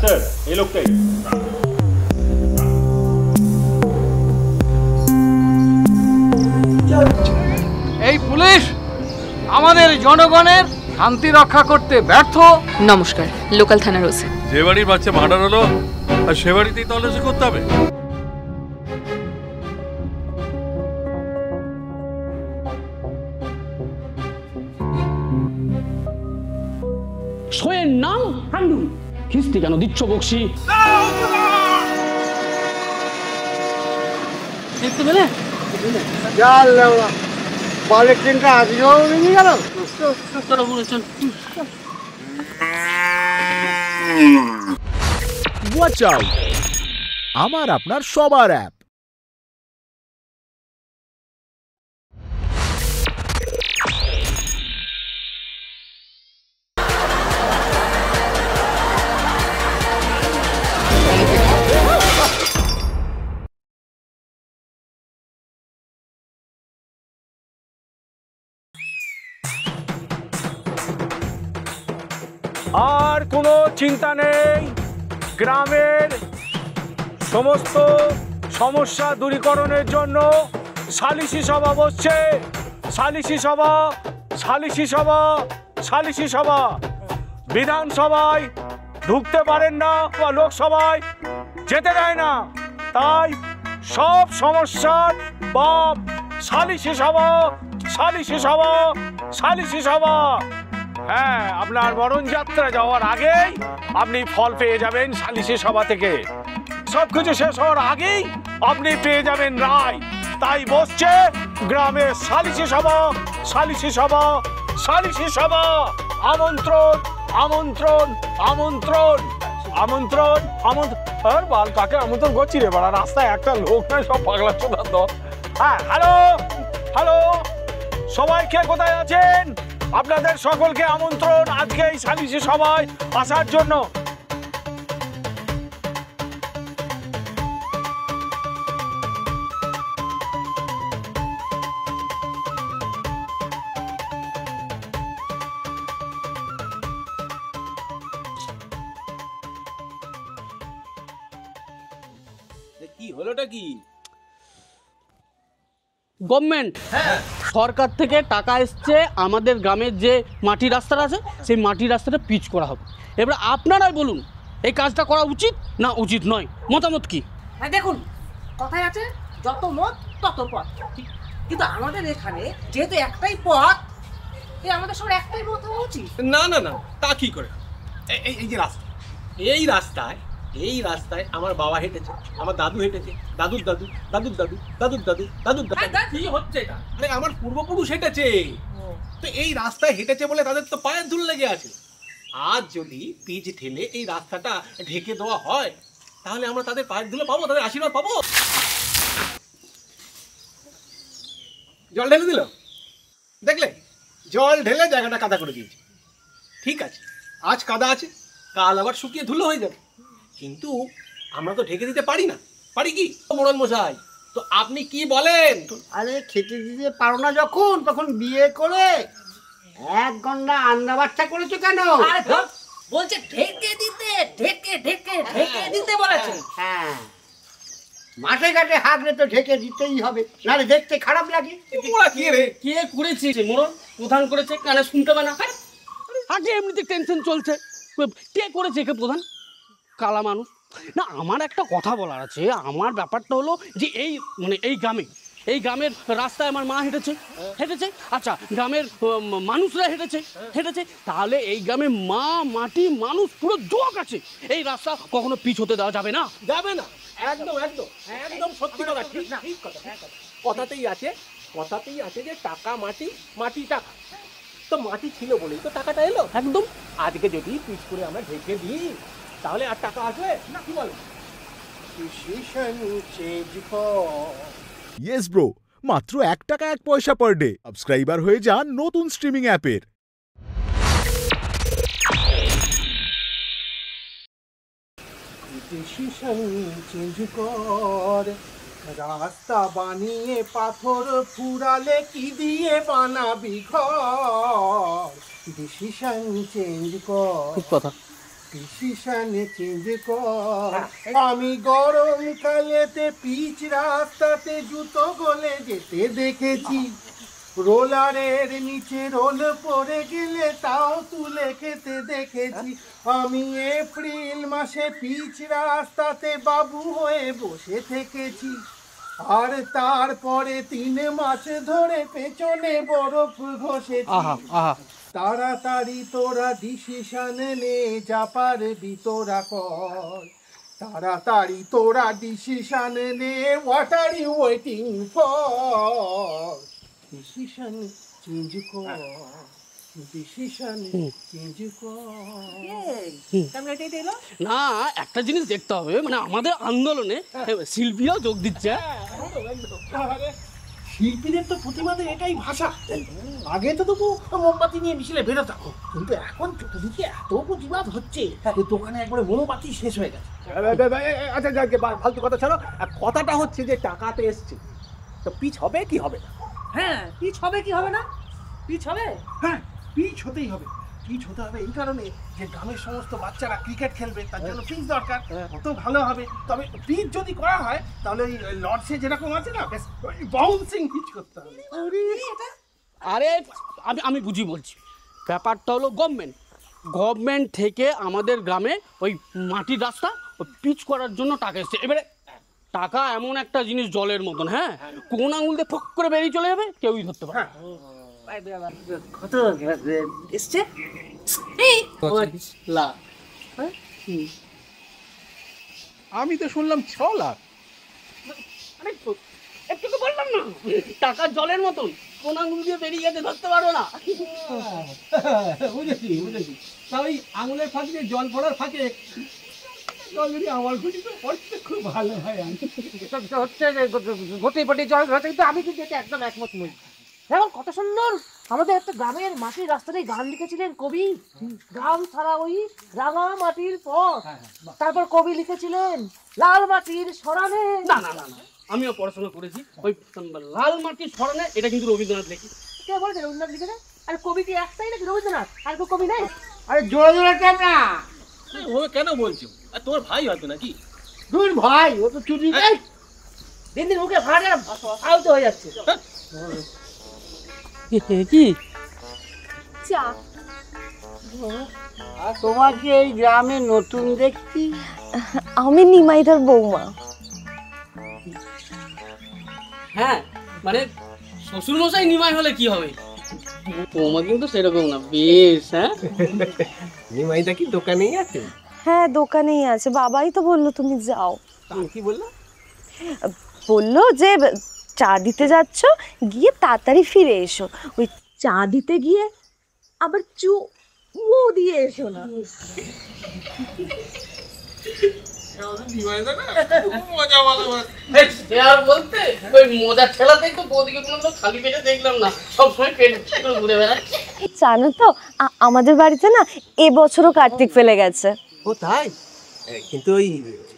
Sir এই লোকটাই। এই পুলিশ আমাদের জনগণের শান্তি রক্ষা করতে ব্যর্থ। নমস্কার, লোকাল থানার ওসি। যে বাড়ির বাচ্চা মার্ডার হলো আর সে বাড়িতেই তল্লাশি করতে হবে? শোয়ের নাম হান্ডু, খিস্তি কেন দিচ্ছ বকশি? দেখতে পেলে পরের ট্রেনটা আজকেও ভেঙে গেল। ওয়াচ আউট, আমার আপনার সবার অ্যাপ। আর কোনো চিন্তা নেই, গ্রামের সমস্ত সমস্যা দূরীকরণের জন্য সালিশি সভা বসছে। সালিশি সভা, সালিশি সভা, সালিশি সভা। বিধানসভায় ঢুকতে পারেন না বা লোকসভায় যেতে দেয় না, তাই সব সমস্যার বাপ সালিশি সভা, সালিশি সভা, সালিশি সভা। হ্যাঁ, আপনার মরণ যাত্রা যাওয়ার আগেই আপনি ফল পেয়ে যাবেন সালিশি সভা থেকে। সবকিছু শেষ হওয়ার আগেই আপনি পেয়ে যাবেন রায়। তাই বসছে গ্রামের সালিশি সভা, সালিশি সভা, সালিশি সভা। আমন্ত্রণ, আমন্ত্রণ, আমন্ত্রণ, আমন্ত্রণ, আমন্ত্রণ। বাল কাকে আমন্ত্রণ করছি রে বাড়া? রাস্তায় একটা লোক নয়, সব পাগলা চোদার দল। হ্যাঁ, হ্যালো হ্যালো, সবাই কে কোথায় আছেন? আপনাদের সকলকে আমন্ত্রণ আজকে এই সালিশি সভায় আসার জন্য। কি হলোটা কি? গভর্নমেন্ট, সরকার থেকে টাকা এসছে, আমাদের গ্রামের যে মাটি রাস্তাটা আছে সেই মাটি রাস্তাটা পিচ করা হবে। এবার আপনারাই বলুন এই কাজটা করা উচিত না উচিত নয়, মতামত কি? দেখুন, কথায় আছে যত মত তত পথ, কিন্তু আমাদের এখানে যেহেতু একটাই পথ, আমাদের সবার একটাই মত হওয়া উচিত। না না না, তা কি করে? এই যে রাস্তা, এই রাস্তায়, এই রাস্তায় আমার বাবা হেঁটেছে, আমার দাদু হেঁটেছে, দাদুর দাদু, দাদুর দাদু, দাদুর দাদু, দাদুর দাদু। কি হচ্ছে এটা? আরে আমার পূর্বপুরুষ হেঁটেছে, তো এই রাস্তায় হেঁটেছে বলে তাদের তো পায়ের ধুল লেগে আছে। আজ যদি পিচ ঠেলে এই রাস্তাটা ঢেকে দেওয়া হয়, তাহলে আমরা তাদের পায়ের ধুলো পাবো, তাদের আশীর্বাদ পাবো। জল ঢেলে দিল, দেখলে? জল ঢেলে জায়গাটা কাদা করে দিয়েছে। ঠিক আছে, আজ কাদা আছে, কাল আবার শুকিয়ে ধুলো হয়ে যাবে, কিন্তু আমরা তো ঢেকে দিতে পারি না। পারি কি মোড়ল মশাই? তো আপনি কি বলেন? আরে খেতে দিতে পারো না যখন, তখন বিয়ে করে এক ঘন্টা আন্ডা বাচ্চা করেছো কেন? বলছে ঢেকে দিতে, ঢেকে ঢেকে ঢেকে দিতে বলেছে। হ্যাঁ, মাঠে ঘাটে হাগলে তো ঢেকে দিতেই হবে, নাহলে দেখতে খারাপ লাগে। কি রে, কে করেছে? মোড়ল প্রধান করেছে, কানে শুনতে পায় না। আগে এমনিতে টেনশন চলছে, কে করেছে কে প্রধান? কালা মানুষ না। আমার একটা কথা বলার আছে। আমার ব্যাপারটা হলো যে এই মানে এই গ্রামের রাস্তায় আমার মা হেঁটেছে, আচ্ছা গ্রামের মানুষরা হেঁটেছে, তাহলে এই গ্রামে মা, মাটি, মানুষ পুরো যোগ আছে। এই রাস্তা কখনো পিছ হতে দেওয়া যাবে না, যাবে না। একদম একদম একদম সত্যি কথা, ঠিক না? ঠিক কথা, কথাতেই আছে যে টাকা মাটি, মাটি টাকা। তো মাটি ছিল বলেই তো টাকাটা এলো। একদম। আজকে যদি পিচ করে আমরা ঢেকে দিই, তাহলে আর টাকা আসবে না, কি বলো? ইয়েস ব্রো, মাত্র 1 টাকা 1 পয়সা পার ডে। সাবস্ক্রাইবার হয়ে যান নতুন স্ট্রিমিং অ্যাপের। রাস্তা বানিয়ে পাথর ফুরালে কি দিয়ে বানাবি ঘর? ডিসিশন চেঞ্জ কর। ঠিক কথা। ডিসিশন চেঞ্জ কর। আমি গরমকালেতে পিচ রাস্তাতে জুতো গলে যেতে দেখেছি, রোলারের নিচে রোল পড়ে গেলে তাও তুলে খেতে দেখেছি। আমি এপ্রিল মাসে পিচ রাস্তাতে বাবু হয়ে বসে থেকেছি, আর তারপরে 3 মাস ধরে পেছনে বরফ ঘষেছি। তাড়াতাড়ি তোরা ডিসিশন নে, যা পারবি তোরা কর। তাড়াতাড়ি তোরা ডিসিশন নে, what are you waiting for? Decision change কর, ডিসিশন চেঞ্জ কর। না, একটা জিনিস দেখতে হবে, মানে আমাদের আন্দোলনে শিল্পীরাও যোগ দিচ্ছে। শিল্পীদের তো প্রতিবাদের এটাই ভাষা। আগে তো তবু মোমবাতি নিয়ে মিছিলে বেরোতাম, কিন্তু এখন চতুর্দিকে এত প্রতিবাদ হচ্ছে যে দোকানে একবারে মোমবাতি শেষ হয়ে গেছে। আচ্ছা যাকে ফালতু কথা ছাড়ো, আর কথাটা হচ্ছে যে টাকাতে এসছে, তো পিচ হবে কি হবে না? হ্যাঁ, পিচ হবে কি হবে না? পিচ হবে। হ্যাঁ, পিচ হতেই হবে। পিচ হতে হবে এই কারণে যে গ্রামের সমস্ত বাচ্চারা ক্রিকেট খেলবে, তার জন্য পিচ দরকার। কত ভালো হবে। তবে পিচ যদি করা হয় তাহলে ওই লর্ডসে যেরকম আছে না, বেশ বাউন্সিং পিচ করতে হবে। আরে আমি বুঝি বলছি, ব্যাপারটা হলো গভর্নমেন্ট থেকে আমাদের গ্রামে ওই মাটির রাস্তা ওই পিচ করার জন্য টাকা এসছে। এবারে টাকা এমন একটা জিনিস জলের মতন, হ্যাঁ, কোন আঙুল দিয়ে ফক করে বেরিয়ে চলে যাবে, কেউই ধরতে পারে। কত এসছে? আমি তো শুনলাম 6 লাখ। একটু তো বললাম না, টাকা জলের মতন, কোন আঙুল দিয়ে বেরিয়ে গেছে ধরতে পারো না। বুঝেছি বুঝেছি। তা ওই আঙুলের ফাঁক দিয়ে জল পড়ার ফাঁকে যদি আমার ঘুটি তো পড়তে খুব ভালো হয়। হচ্ছে ঘটে পটে জল ঘটে, কিন্তু আমি কিন্তু এটা একদম একমত নই। এখন কত সুন্দর আমাদের একটা গ্রামের মাটির রাস্তায় গান লিখেছিলেন কবি, গ্রাম ছাড়া ওই রাঙা মাটির পথ। তারপর কবি লিখেছিলেন লাল মাটির সরানে। না না না না, আমিও পড়াশোনা করেছি। ওই লাল মাটির সরানে, এটা কিন্তু রবীন্দ্রনাথ লেখি। কে বলেছে রবীন্দ্রনাথ লিখেছে? আর কবি কি একটাই নাকি রবীন্দ্রনাথ? আর কেউ কবি নাই? আরে জোরে জোরে কেন না? ও কেন বলছো? আর তোমার ভাই হয়তো নাকি? দুই ভাই, ও তো চুরি দেয়। দিন দিন মুখে ভাড়া আউট হয়ে যাচ্ছে। কি চা? আর তোমাকে এই গ্রামে নতুন দেখছি। আমি নিমাইদার বৌমা। হ্যাঁ, মানে শ্বশুর মশাই নিমাই হলে কি হবে, বৌমা কিন্তু সেরকম না, বেশ। হ্যাঁ, নিমাইদা কি দোকানেই আছে? হ্যাঁ, দোকানেই আছে। বাবাই তো বললো তুমি যাও। কি বললো? বললো যে চা দিতে যাচ্ছ, গিয়ে তাড়াতাড়ি ফিরে এসো। ওই চা দিতে গিয়ে আবার চুমু দিয়ে এসো না। বলতে ওই মজার ঠেলাতেই তো বৌদিকে কোনো খালি পেটে দেখলাম না, সবসময় পেট ঘুরে বেড়াচ্ছে। জানো তো আমাদের বাড়িতে না এবছরও কার্তিক ফেলে গেছে। ও তাই? কিন্তু ওই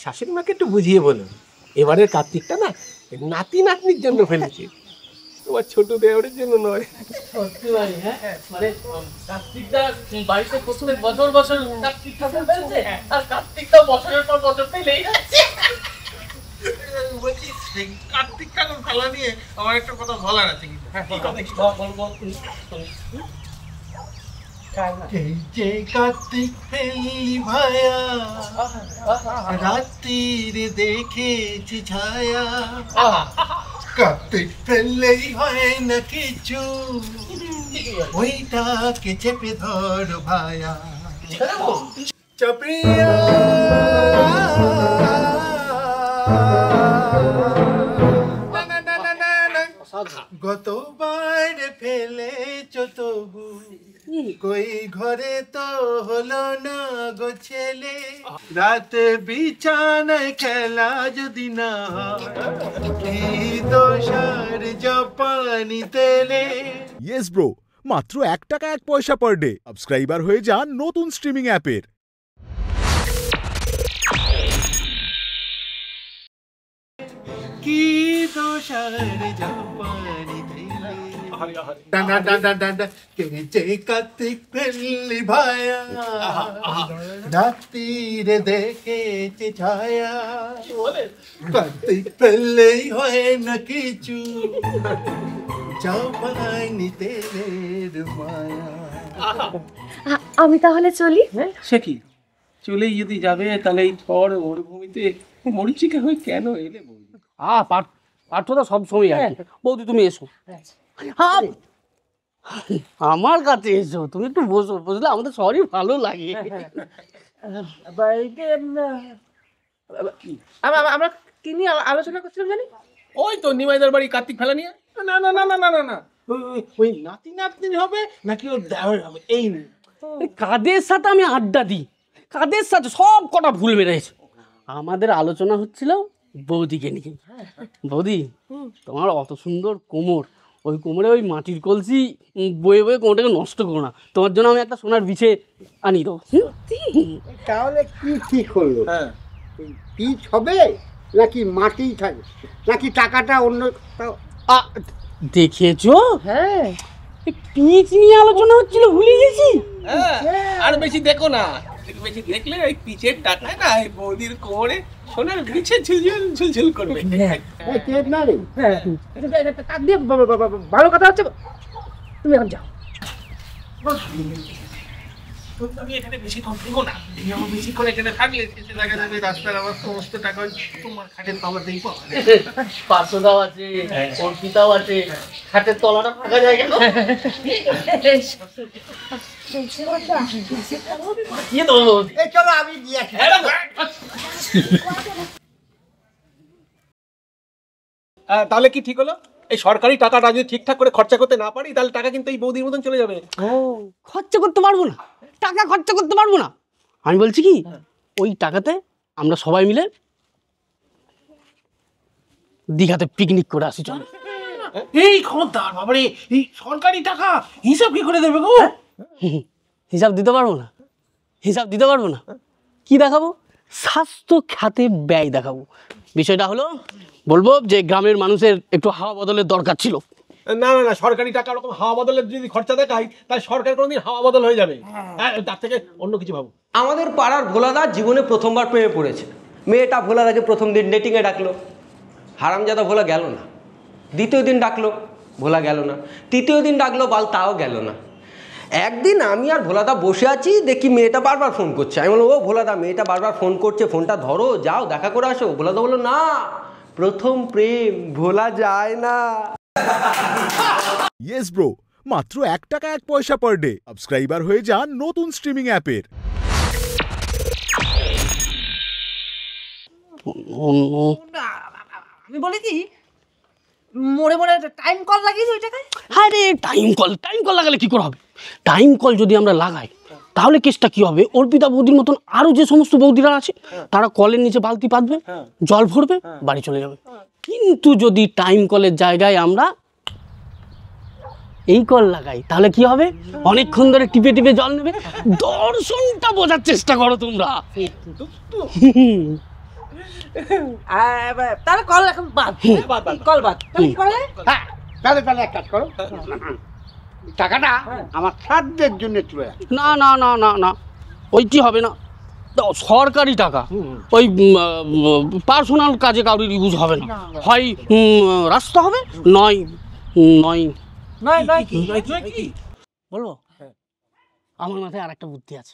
শাশুড়ি মাকে একটু বুঝিয়ে বলো, এবারের কার্তিকটা না নাতি নাতনির জন্য ফেলেছে, তোমার ছোট দেওরের জন্য নয়। সত্যি ভাই, হ্যাঁ, মানে কার্তিকটা বাড়িতে প্রথমে বছর বছর কার্তিক ঠাকুর ফেলছে, আর কার্তিকটা বছরের পর বছর ফেলেই যাচ্ছে। বলছি কার্তিক ঠাকুর খেলা নিয়ে আমার একটা কথা বলার আছে। যে কার্তিক ফেললি ভায়া, রাত্রির দেখেছি ছায়া। কার্তিক ফেললেই হয় না কিছু, ওইটাকে চেপে ধর ভায়া। চাপিয়া গতবার ফেলেছ তবু কই ঘরে তো হলো না গো ছেলে। রাত বিছানায় খেলা যদি না হয়, দোষার জাপানি তেলে। ইয়েস ব্রো, মাত্র 1 টাকা 1 পয়সা পার ডে। সাবস্ক্রাইবার হয়ে যান নতুন স্ট্রিমিং অ্যাপের। কি দোষার জাপানি তেলে। আহারে আহারে ডান্ডা ডান্ডা ডান্ডা কেচে কার্তিক পেল্লি ভায়া রাত্রিরে দেখেছে ছায়া কার্তিক পেল্লেই হয় না কিছু যাও পাইনি তেলের মায়া। আমি তাহলে চলি। সে কি চলেই যদি যাবে তাহলে এই থর মরুভূমিতে মরিচিকা হয়ে কেন এলে বৌদি? পার্থদা সব সময় আর কি। বৌদি তুমি এসো। হ্যাঁ আমার কাছে এসো, তুমি একটু বসো, বুঝলে আমাদের সবারই ভালো লাগে। আমরা কি নিয়ে আলোচনা করছিলাম জানি? ওই তো নিমাইদার বাড়ি কার্তিক ফেলা নিয়ে। না না না না না না না ওই নাতি নাতনি হবে নাকি ওর দেওয়ার হবে এই নিয়ে। কাদের সাথে আমি আড্ডা দিই, কাদের সাথে সব কটা ভুল বেড়েছে। আমাদের আলোচনা হচ্ছিল বৌদিকে নিয়ে। বৌদি তোমার অত সুন্দর কোমর, ওই কোমরে ওই মাটির কলসি বয়ে বয়ে কোমরটাকে নষ্ট করো না। তোমার জন্য আমি একটা সোনার বিছে আনি দেবো। তাহলে কি ঠিক হলো? হ্যাঁ পিচ হবে নাকি মাটি থাকবে নাকি টাকাটা অন্য কোথাও? দেখেছো? হ্যাঁ পিচ নিয়ে আলোচনা হচ্ছিল, ভুলে গেছি। আর বেশি দেখো না, বেশি দেখলে ওই পিচের টাকায় না এই বৌদির কোমরে সোনার বিছে ঝুলঝুল ঝুলঝুল করবে। এই টেপ না রে। হ্যাঁ তার দিয়ে ভালো কথা হচ্ছে। তুমি এখন যাও। আমি এখানে বেশি থাকবো না, বেশিক্ষণ এখানে থাকলে শেষে দেখা যাবে রাস্তার আমার সমস্ত টাকা তোমার খাটের তলাতেই পাওয়া যায়। পার্শ্বদাও আছে, অর্পিতাও আছে, খাটের তলাটা ফাঁকা জায়গা। এই চলো আমি দিয়ে আসি। তাহলে কি ঠিক হলো? এই সরকারি টাকাটা যদি ঠিকঠাক করে খরচা করতে না পারি তাহলে টাকা কিন্তু এই বৌদির মতন চলে যাবে। খরচা করতে পারবো না, টাকা খরচা করতে পারবো না। আমি বলছি কি, ওই টাকাতে আমরা সবাই মিলে দীঘাতে পিকনিক করে আসি। চল। এই খবরদার বাবারে, এই সরকারি টাকা হিসাব কি করে দেবে গো? হিসাব দিতে পারবো না, হিসাব দিতে পারবো না। কি দেখাবো? স্বাস্থ্য খাতে ব্যয় দেখাবো। বিষয়টা হলো, বলবো যে গ্রামের মানুষের একটু হাওয়া বদলের দরকার ছিল। না না না, সরকারি টাকা ওরকম হাওয়া বদলের যদি খরচা দেখাই তাহলে সরকার কোনোদিন হাওয়া বদল হয়ে যাবে। তার থেকে অন্য কিছু ভাবো। আমাদের পাড়ার ভোলাদা জীবনে প্রথমবার প্রেমে পড়েছে। মেয়েটা ভোলাদাকে প্রথম দিন ডেটিংয়ে ডাকলো, হারামজাদা ভোলা গেল না। দ্বিতীয় দিন ডাকলো, ভোলা গেল না। তৃতীয় দিন ডাকলো, বাল তাও গেল না। একদিন আমি আর ভোলাদা বসে আছি, দেখি মেয়েটা বারবার ফোন করছে। আমি বললাম, ও ভোলাদা, মেয়েটা বারবার ফোন করছে, ফোনটা ধরো, যাও দেখা করে আসো। ভোলাদা বললো, না, প্রথম প্রেম ভোলা যায় না। ইয়েস ব্রো, মাত্র 1 টাকা 1 পয়সা পার ডে। সাবস্ক্রাইবার হয়ে যান নতুন স্ট্রিমিং অ্যাপের। আমি বলি কি, মোড়ে মোড়ে টাইম কল লাগিয়েছি ওই টাকায়। হ্যাঁ রে, টাইম কল লাগালে কি করে হবে? টাইম কল যদি আমরা লাগাই তাহলে কেসটা কি হবে? অর্পিতা বৌদির মতন আরো যে সমস্ত বৌদিরা আছে তারা কলের নিচে বালতি পাতবে, জল ভরবে, বাড়ি চলে যাবে। কিন্তু যদি টাইম কলের জায়গায় আমরা এই কল লাগাই তাহলে কি হবে? অনেকক্ষণ ধরে টিপে টিপে জল নেবে। দর্শনটা বোঝার চেষ্টা করো তোমরা। তাহলে কল এখন বাদ, কল বাদ। কি করে? হ্যাঁ তাহলে এক কাজ করো, টাকাটা আমার শ্রাদ্ধের জন্য তুলে রাখো। না না না না না, ওইটি হবে না। সরকারি টাকা ওই পার্সোনাল কাজে কারোর ইউজ হবে না। হয় রাস্তা হবে, নয় নয় নয় নয় কি বলবো? আমার মাথায় আর একটা বুদ্ধি আছে।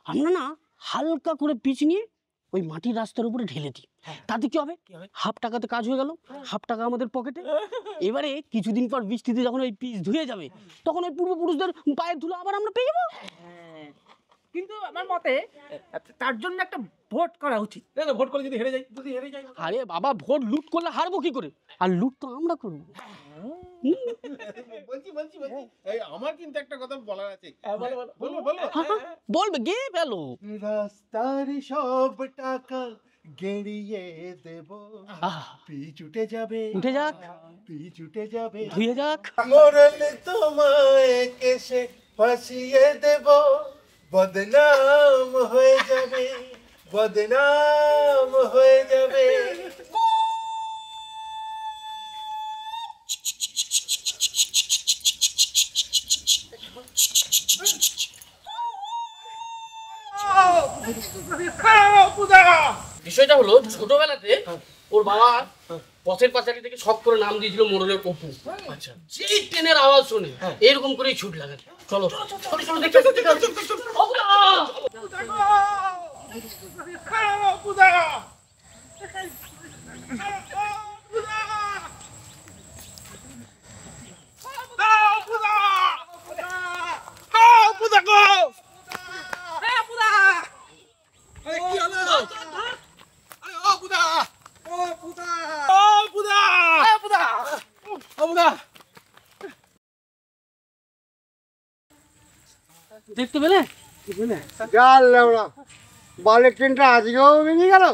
আমরা না হালকা করে পিচ নিয়ে ওই মাটির রাস্তার উপরে ঢেলে দিই, তাতে কি হবে? হাফ টাকাতে কাজ হয়ে গেল, হাফ টাকা আমাদের পকেটে। এবারে কিছুদিন পর বৃষ্টিতে যখন ওই পিচ ধুয়ে যাবে তখন ওই পূর্বপুরুষদের পায়ের ধুলো আবার আমরা পেয়ে যাবো। কিন্তু আমার মতে তার জন্য একটা ভোট করা উচিত। ভোট করে যদি হেরে যাই, আরে বাবা, ভোট লুট করলে হারবো কি করে? আর লুট তো আমরা করবো। বলছি এই আমার কিন্তু একটা কথা বলার আছে। বলবে, গে ফেলো। রাস্তার সব টাকা গেড়িয়ে দেব, পিচ উঠে যাবে, উঠে যাক, পিচ উঠে যাবে, ধুয়ে যাক, মরণ তোমায় কেসে ফাঁসিয়ে দেব, বদনাম হয়ে যাবে, বদনাম হয়ে যাবে। বিষয়টা হলো ছোটবেলাতে ওর বাবা পথের পাঁচালি থেকে শখ করে নাম দিয়েছিল মোড়লের অপু। আচ্ছা, যেই ট্রেনের আওয়াজ শুনে এরকম করেই ছুট লাগে। চলো চলো চলো দেখো দেখতে পেলে? যার লেওড়া বালের ট্রেনটা আজকেও ভেঙে গেল।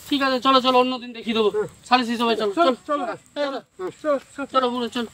ঠিক আছে, চলো চলো অন্যদিন দেখিয়ে দেবো। সালিসি সবাই চলো চলো চলো চলো চলো চলো চলো